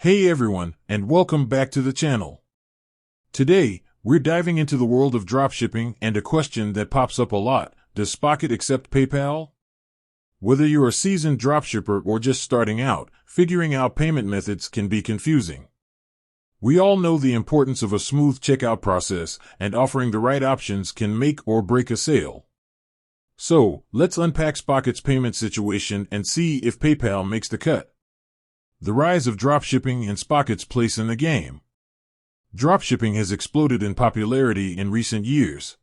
Hey everyone, and welcome back to the channel. Today, we're diving into the world of dropshipping and a question that pops up a lot: does Spocket accept PayPal? Whether you're a seasoned dropshipper or just starting out, figuring out payment methods can be confusing. We all know the importance of a smooth checkout process, and offering the right options can make or break a sale. So, let's unpack Spocket's payment situation and see if PayPal makes the cut. The rise of dropshipping and Spocket's place in the game. Dropshipping has exploded in popularity in recent years.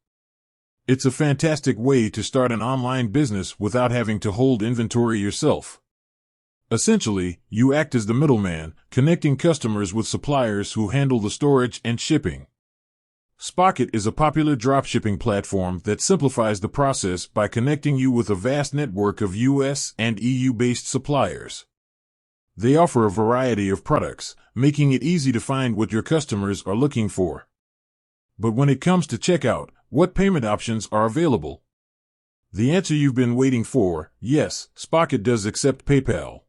It's a fantastic way to start an online business without having to hold inventory yourself. Essentially, you act as the middleman, connecting customers with suppliers who handle the storage and shipping. Spocket is a popular dropshipping platform that simplifies the process by connecting you with a vast network of US and EU-based suppliers. They offer a variety of products, making it easy to find what your customers are looking for. But when it comes to checkout, what payment options are available? The answer you've been waiting for: yes, Spocket does accept PayPal.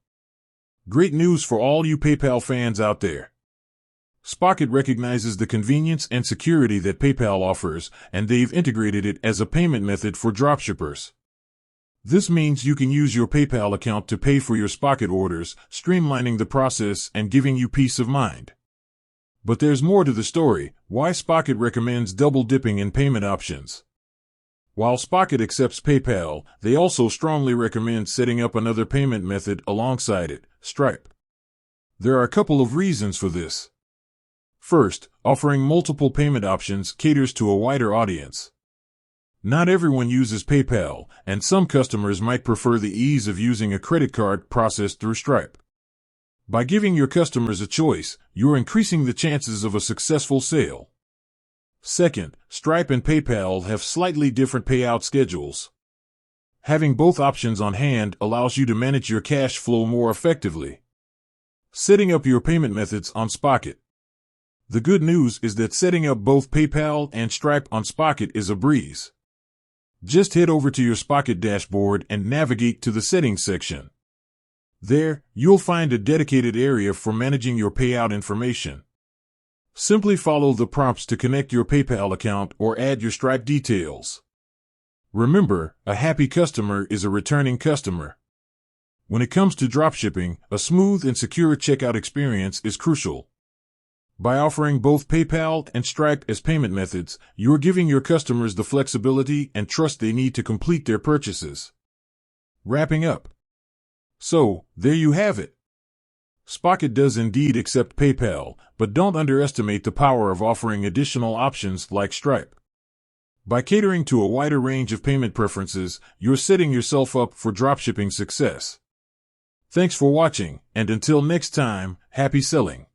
Great news for all you PayPal fans out there. Spocket recognizes the convenience and security that PayPal offers, and they've integrated it as a payment method for dropshippers. This means you can use your PayPal account to pay for your Spocket orders, streamlining the process and giving you peace of mind. But there's more to the story: why Spocket recommends double-dipping in payment options. While Spocket accepts PayPal, they also strongly recommend setting up another payment method alongside it: Stripe. There are a couple of reasons for this. First, offering multiple payment options caters to a wider audience. Not everyone uses PayPal, and some customers might prefer the ease of using a credit card processed through Stripe. By giving your customers a choice, you're increasing the chances of a successful sale. Second, Stripe and PayPal have slightly different payout schedules. Having both options on hand allows you to manage your cash flow more effectively. Setting up your payment methods on Spocket. The good news is that setting up both PayPal and Stripe on Spocket is a breeze. Just head over to your Spocket dashboard and navigate to the Settings section. There, you'll find a dedicated area for managing your payout information. Simply follow the prompts to connect your PayPal account or add your Stripe details. Remember, a happy customer is a returning customer. When it comes to dropshipping, a smooth and secure checkout experience is crucial. By offering both PayPal and Stripe as payment methods, you're giving your customers the flexibility and trust they need to complete their purchases. Wrapping up. So, there you have it. Spocket does indeed accept PayPal, but don't underestimate the power of offering additional options like Stripe. By catering to a wider range of payment preferences, you're setting yourself up for dropshipping success. Thanks for watching, and until next time, happy selling.